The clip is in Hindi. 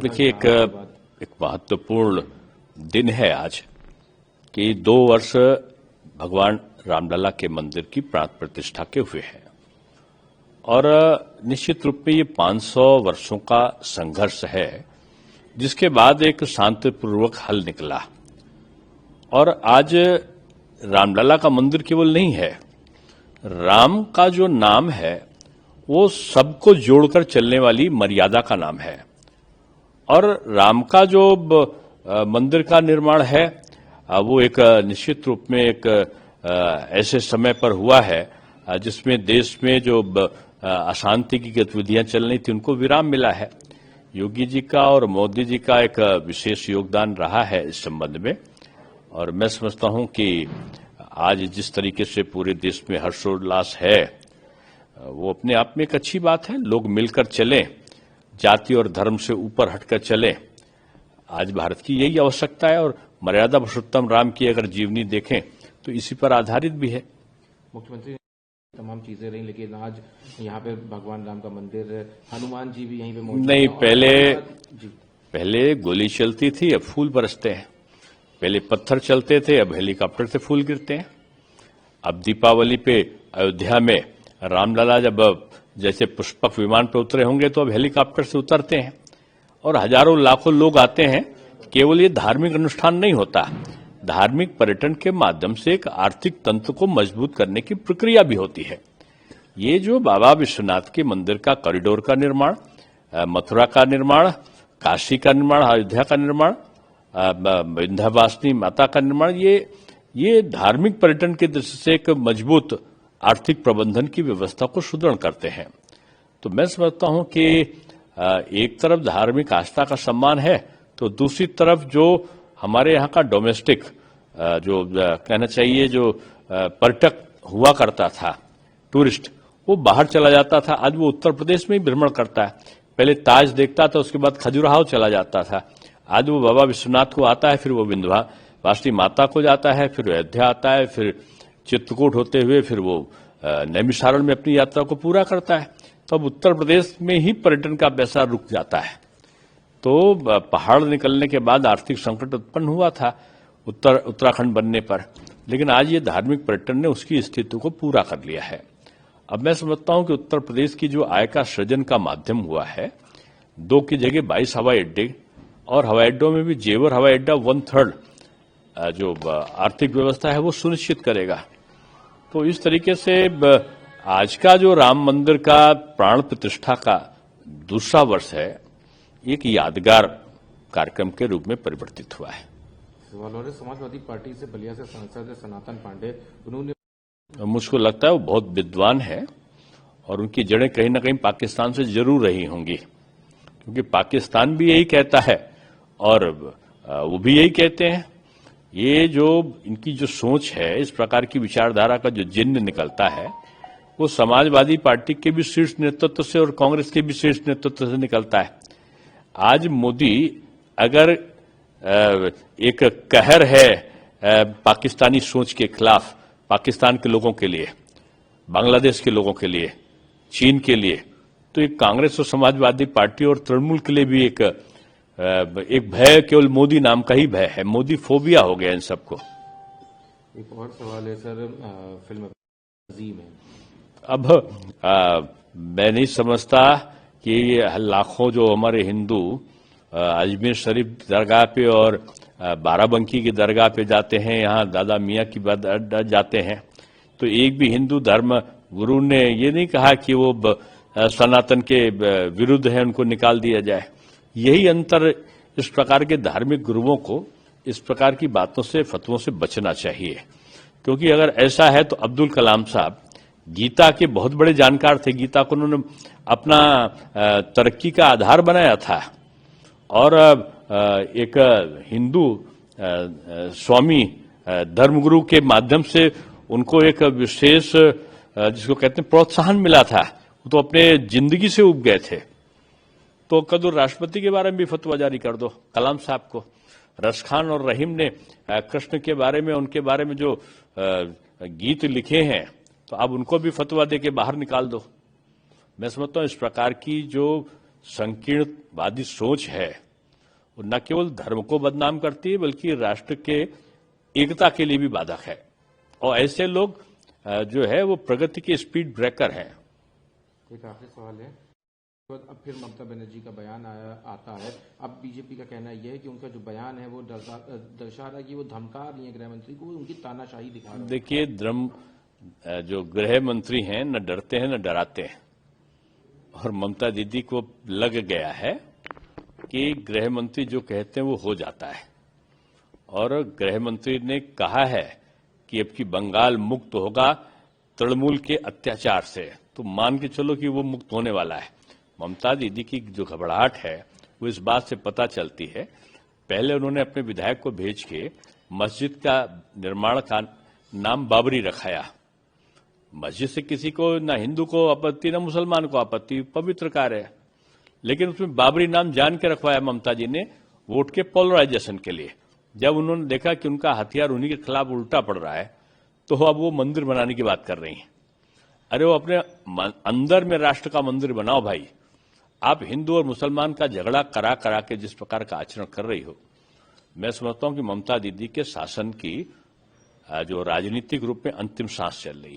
देखिए, एक महत्वपूर्ण दिन है आज कि 2 वर्ष भगवान रामलला के मंदिर की प्राण प्रतिष्ठा के हुए हैं और निश्चित रूप में ये 500 वर्षों का संघर्ष है, जिसके बाद एक शांतिपूर्वक हल निकला। और आज रामलला का मंदिर केवल नहीं है, राम का जो नाम है वो सबको जोड़कर चलने वाली मर्यादा का नाम है। और राम का जो मंदिर का निर्माण है वो एक निश्चित रूप में एक ऐसे समय पर हुआ है जिसमें देश में जो अशांति की गतिविधियां चल रही थी उनको विराम मिला है। योगी जी का और मोदी जी का एक विशेष योगदान रहा है इस संबंध में। और मैं समझता हूं कि आज जिस तरीके से पूरे देश में हर्षोल्लास है वो अपने आप में एक अच्छी बात है। लोग मिलकर चलें, जाति और धर्म से ऊपर हटकर चलें। आज भारत की यही आवश्यकता है और मर्यादा पुरुषोत्तम राम की अगर जीवनी देखें तो इसी पर आधारित भी है। मुख्यमंत्री तमाम चीजें रही, लेकिन आज यहाँ पे भगवान राम का मंदिर, हनुमान जी भी यहीं पे मौजूद नहीं, पहले गोली चलती थी, अब फूल बरसते हैं। पहले पत्थर चलते थे, अब हेलीकॉप्टर से फूल गिरते हैं। अब दीपावली पे अयोध्या में रामलला जब जैसे पुष्पक विमान पर उतरे होंगे तो अब हेलीकॉप्टर से उतरते हैं और हजारों लाखों लोग आते हैं। केवल ये धार्मिक अनुष्ठान नहीं होता, धार्मिक पर्यटन के माध्यम से एक आर्थिक तंत्र को मजबूत करने की प्रक्रिया भी होती है। ये जो बाबा विश्वनाथ के मंदिर का कॉरिडोर का निर्माण, मथुरा का निर्माण, काशी का निर्माण, अयोध्या का निर्माण, विंध्यवासिनी माता का निर्माण, ये धार्मिक पर्यटन की दृष्टि से एक मजबूत आर्थिक प्रबंधन की व्यवस्था को सुदृढ़ करते हैं। तो मैं समझता हूं कि एक तरफ धार्मिक आस्था का सम्मान है तो दूसरी तरफ जो हमारे यहाँ का डोमेस्टिक जो कहना चाहिए जो पर्यटक हुआ करता था, टूरिस्ट, वो बाहर चला जाता था। आज वो उत्तर प्रदेश में ही भ्रमण करता है। पहले ताज देखता था, उसके बाद खजुराहो चला जाता था। आज वो बाबा विश्वनाथ को आता है, फिर वो विंध्यवासिनी माता को जाता है, फिर अयोध्या आता है, फिर चित्रकूट होते हुए फिर वो नैमिषारण्य में अपनी यात्रा को पूरा करता है। तो अब उत्तर प्रदेश में ही पर्यटन का पैसा रुक जाता है। तो पहाड़ निकलने के बाद आर्थिक संकट उत्पन्न हुआ था उत्तराखंड बनने पर, लेकिन आज ये धार्मिक पर्यटन ने उसकी स्थिति को पूरा कर लिया है। अब मैं समझता हूं कि उत्तर प्रदेश की जो आय का सृजन का माध्यम हुआ है, 2 की जगह 22 हवाई अड्डे, और हवाई अड्डों में भी जेवर हवाई अड्डा 1/3 जो आर्थिक व्यवस्था है वो सुनिश्चित करेगा। तो इस तरीके से आज का जो राम मंदिर का प्राण प्रतिष्ठा का दूसरा वर्ष है, एक यादगार कार्यक्रम के रूप में परिवर्तित हुआ है। समाजवादी पार्टी से बलिया से सांसद सनातन पांडे, उन्होंने, मुझको लगता है वो बहुत विद्वान है और उनकी जड़ें कहीं ना कहीं पाकिस्तान से जरूर रही होंगी, क्योंकि पाकिस्तान भी यही कहता है और वो भी यही कहते हैं। ये जो इनकी जो सोच है, इस प्रकार की विचारधारा का जो जिन्न निकलता है वो समाजवादी पार्टी के भी शीर्ष नेतृत्व से और कांग्रेस के भी शीर्ष नेतृत्व से निकलता है। आज मोदी अगर एक कहर है पाकिस्तानी सोच के खिलाफ, पाकिस्तान के लोगों के लिए, बांग्लादेश के लोगों के लिए, चीन के लिए, तो एक कांग्रेस और समाजवादी पार्टी और तृणमूल के लिए भी एक भय केवल मोदी नाम का ही भय है। मोदी फोबिया हो गया इन सबको। एक और सवाल है सर, फिल्म अजीम है, अब मैं नहीं समझता कि लाखों जो हमारे हिंदू अजमेर शरीफ दरगाह पे और बाराबंकी की दरगाह पे जाते हैं, यहाँ दादा मियाँ की जाते हैं, तो एक भी हिंदू धर्म गुरु ने ये नहीं कहा कि वो सनातन के विरुद्ध है, उनको निकाल दिया जाए। यही अंतर, इस प्रकार के धार्मिक गुरुओं को इस प्रकार की बातों से, फतवों से बचना चाहिए। क्योंकि अगर ऐसा है तो अब्दुल कलाम साहब गीता के बहुत बड़े जानकार थे। गीता को उन्होंने अपना तरक्की का आधार बनाया था और एक हिंदू स्वामी धर्मगुरु के माध्यम से उनको एक विशेष जिसको कहते हैं प्रोत्साहन मिला था। वो तो अपने जिंदगी से उब गए थे। तो कदू राष्ट्रपति के बारे में भी फतवा जारी कर दो कलाम साहब को। रसखान और रहीम ने कृष्ण के बारे में, उनके बारे में जो गीत लिखे हैं, तो अब उनको भी फतवा दे के बाहर निकाल दो। मैं समझता हूं इस प्रकार की जो संकीर्णवादी सोच है वो न केवल धर्म को बदनाम करती है बल्कि राष्ट्र के एकता के लिए भी बाधक है। और ऐसे लोग जो है वो प्रगति के स्पीड ब्रेकर हैं। एक आखिरी सवाल है, तो अब फिर ममता बनर्जी का बयान आता है। अब बीजेपी का कहना यह है कि उनका जो बयान है वो दर्शा रहा है कि वो धमका रही है गृह मंत्री को, उनकी तानाशाही दिखा रहा है। देखिए, जो गृह मंत्री हैं न डरते हैं न डराते हैं, और ममता दीदी को लग गया है कि गृह मंत्री जो कहते हैं वो हो जाता है। और गृह मंत्री ने कहा है कि अब की बंगाल मुक्त होगा तृणमूल के अत्याचार से, तो मान के चलो कि वो मुक्त होने वाला है। ममता दीदी की जो घबराहट है वो इस बात से पता चलती है, पहले उन्होंने अपने विधायक को भेज के मस्जिद का निर्माण का नाम बाबरी रखाया। मस्जिद से किसी को ना हिंदू को आपत्ति ना मुसलमान को आपत्ति, पवित्र कार्य है, लेकिन उसमें बाबरी नाम जान के रखवाया ममता जी ने वोट के पोलराइजेशन के लिए। जब उन्होंने देखा कि उनका हथियार उन्हीं के खिलाफ उल्टा पड़ रहा है तो अब वो मंदिर बनाने की बात कर रही हैं। अरे वो अपने अंदर में राष्ट्र का मंदिर बनाओ भाई। आप हिंदू और मुसलमान का झगड़ा करा करा के जिस प्रकार का आचरण कर रही हो, मैं समझता हूं कि ममता दीदी के शासन की जो राजनीतिक रूप में अंतिम सांस चल रही है।